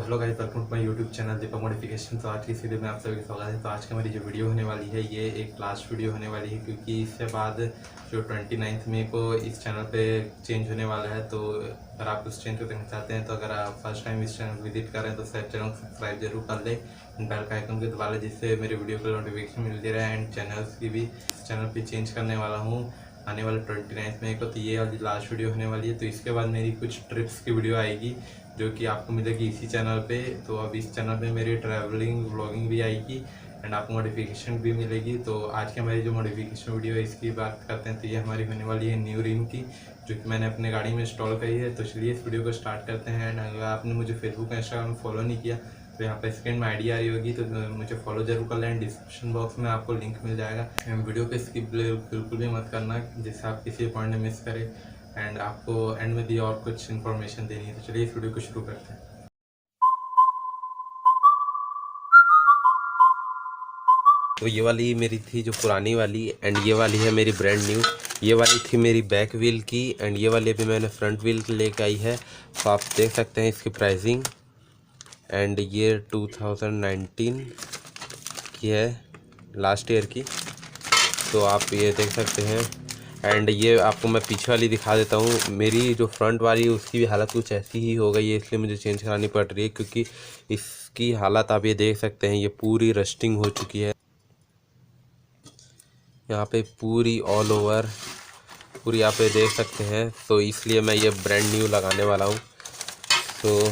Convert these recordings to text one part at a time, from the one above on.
Hello guys, welcome to my YouTube channel Deepak modification. तो आज की इस वीडियो में आप सभी का स्वागत है। तो आज की हमारी जो वीडियो होने वाली है ये एक लास्ट वीडियो होने वाली है, क्योंकि इसके बाद जो 29 मई को इस चैनल पे चेंज होने वाला है। तो अगर आप उस चेंज को देखना चाहते हैं तो अगर आप फर्स्ट टाइम इस चैनल विजिट कर रहे हैं तो चैनल सब्सक्राइब जरूर कर लें, बेल का आइकन को दबा लें, जिससे मेरे वीडियो को नोटिफिकेशन मिलती रहे। एंड चैनल्स की भी चैनल पर चेंज करने वाला हूँ आने वाले 29 मई को। तो ये वाली लास्ट वीडियो होने वाली है। तो इसके बाद मेरी कुछ ट्रिप्स की वीडियो आएगी जो कि आपको मिलेगी इसी चैनल पे। तो अब इस चैनल पे मेरी ट्रैवलिंग व्लॉगिंग भी आएगी एंड आपको मॉडिफिकेशन भी मिलेगी। तो आज की हमारी जो मॉडिफिकेशन वीडियो है इसकी बात करते हैं। तो ये हमारी होने वाली है न्यू रिम की, जो कि मैंने अपने गाड़ी में इंस्टॉल करी है। तो चलिए इस वीडियो को स्टार्ट करते हैं। एंड अगर आपने मुझे फेसबुक इंस्टाग्राम फॉलो नहीं किया तो यहाँ पर स्क्रीन में आईडी आ रही होगी, तो मुझे फॉलो जरूर कर लें। डिस्क्रिप्शन बॉक्स में आपको लिंक मिल जाएगा। वीडियो को स्किप बिल्कुल भी मत करना, जिससे आप किसी पॉइंट में मिस करें एंड आपको एंड में भी और कुछ इन्फॉर्मेशन देनी है। तो चलिए इस वीडियो को शुरू करते हैं। तो ये वाली मेरी थी जो पुरानी वाली, एंड ये वाली है मेरी ब्रांड न्यू। ये वाली थी मेरी बैक व्हील की, एंड ये वाली अभी मैंने फ्रंट व्हील लेके आई है। तो आप देख सकते हैं इसकी प्राइसिंग। एंड ये 2019 की है, लास्ट ईयर की। तो आप ये देख सकते हैं। एंड ये आपको मैं पीछे वाली दिखा देता हूँ। मेरी जो फ्रंट वाली है उसकी भी हालत कुछ ऐसी ही हो गई है, इसलिए मुझे चेंज करानी पड़ रही है, क्योंकि इसकी हालत आप ये देख सकते हैं, ये पूरी रस्टिंग हो चुकी है। यहाँ पे पूरी ऑल ओवर पूरी आप ये देख सकते हैं। तो इसलिए मैं ये ब्रांड न्यू लगाने वाला हूँ। तो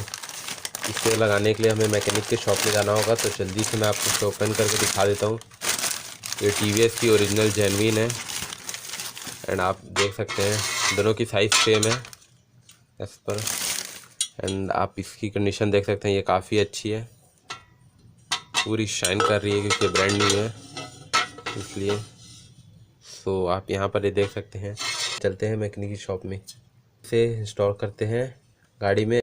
इसे लगाने के लिए हमें मैकेनिक के शॉप में जाना होगा। तो जल्दी से मैं आपको इसे ओपन करके दिखा देता हूँ। ये TVS की ओरिजिनल जेन्युइन है। एंड आप देख सकते हैं दोनों की साइज़ सेम है एज पर। एंड आप इसकी कंडीशन देख सकते हैं, ये काफ़ी अच्छी है, पूरी शाइन कर रही है क्योंकि ब्रांड न्यू है इसलिए। तो आप यहाँ पर ये देख सकते हैं। चलते हैं मैकेनिक की शॉप में, इसे इंस्टॉल करते हैं गाड़ी में।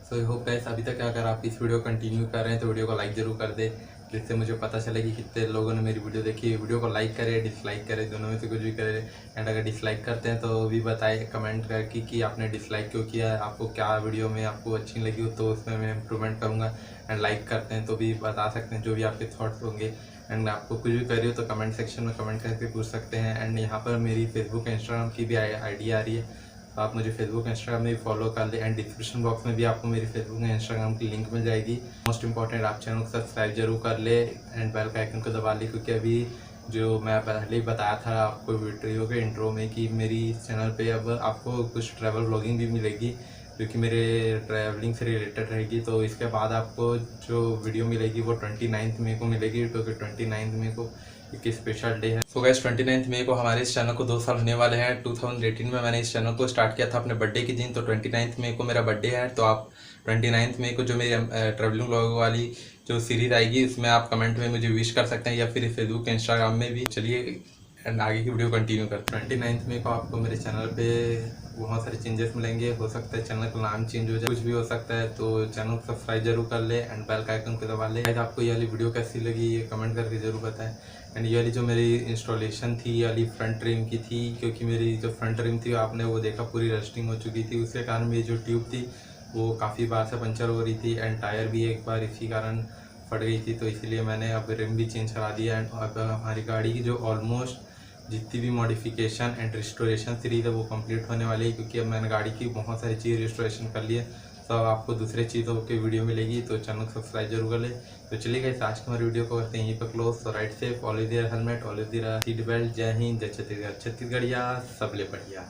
सो आई होप गाइस अभी तक अगर आप इस वीडियो को कंटिन्यू कर रहे हैं तो वीडियो को लाइक ज़रूर कर दे जिससे मुझे पता चले कि कितने लोगों ने मेरी वीडियो देखी। वीडियो को लाइक करें, डिसलाइक करें, दोनों में से कुछ भी करें। एंड अगर डिसलाइक करते हैं तो भी बताएं कमेंट करके कि आपने डिसलाइक क्यों किया, आपको क्या वीडियो में आपको अच्छी लगी हो तो उसमें मैं इम्प्रूवमेंट करूँगा। एंड लाइक करते हैं तो भी बता सकते हैं जो भी आपके थॉट्स होंगे। एंड आपको कुछ भी करिए तो कमेंट सेक्शन में कमेंट करके पूछ सकते हैं। एंड यहाँ पर मेरी फेसबुक इंस्टाग्राम की भी आईडी आ रही है, तो आप मुझे फेसबुक इंस्टाग्राम में भी फॉलो कर लें। एंड डिस्क्रिप्शन बॉक्स में भी आपको मेरी फेसबुक एंड इंस्टाग्राम की लिंक मिल जाएगी। मोस्ट इंपॉर्टेंट, आप चैनल को सब्सक्राइब जरूर कर ले एंड बेल का आइकन को दबा ले, क्योंकि अभी जो मैं पहले ही बताया था आपको वीडियो के इंट्रो में कि मेरी चैनल पे अब आपको कुछ ट्रैवल व्लॉगिंग भी मिलेगी जो कि मेरे ट्रैवलिंग से रिलेटेड रहेगी। तो इसके बाद आपको जो वीडियो मिलेगी वो 29 मई को मिलेगी, क्योंकि 29 मई को एक स्पेशल डे है। सो गाइस 29 मई को हमारे इस चैनल को 2 साल होने वाले हैं। 2018 में मैंने इस चैनल को स्टार्ट किया था अपने बर्थडे के दिन, तो 29 मई को मेरा बर्थडे है। तो आप 29 मई को जो मेरी ट्रैवलिंग व्लॉग वाली जो सीरीज आएगी उसमें आप कमेंट में मुझे विश कर सकते हैं या फिर फेसबुक इंस्टाग्राम में भी। चलिए एंड आगे की वीडियो कंटिन्यू करते हैं। 29 मई को आपको मेरे चैनल पे बहुत सारे चेंजेस मिलेंगे। हो सकता है चैनल का नाम चेंज हो जाए, कुछ भी हो सकता है। तो चैनल को सब्सक्राइब जरूर कर ले एंड बेल का आइकन को दबा ले। आपको ये वाली वीडियो कैसी लगी ये कमेंट करके जरूर बताएं। एंड ये वाली जो मेरी इंस्टॉलेशन थी ये वाली फ्रंट रिम की थी, क्योंकि मेरी जो फ्रंट रिम थी आपने वो देखा पूरी रस्टिंग हो चुकी थी। उसके कारण मेरी जो ट्यूब थी वो काफ़ी बार से पंचर हो रही थी एंड टायर भी एक बार इसी कारण फट गई थी। तो इसीलिए मैंने अब रिम भी चेंज करा दिया। एंड अब हमारी गाड़ी की जो ऑलमोस्ट जितनी भी मॉडिफिकेशन एंड रिस्टोरेशन सीरीज है वो कंप्लीट होने वाली है, क्योंकि अब मैंने गाड़ी की बहुत सारी चीज़ रिस्टोरेशन कर ली है। तो अब आपको दूसरे चीज़ों की वीडियो मिलेगी, तो चैनल को सब्सक्राइब जरूर कर ले। तो चलिए गाइस आज की हमारी वीडियो को करते हैं यहीं पर क्लोज। तो right safe, always wear helmet, always wear seat belt. जय हिंद, जय छत्तीसगढ़, छत्तीसगढ़िया सबले बढ़िया।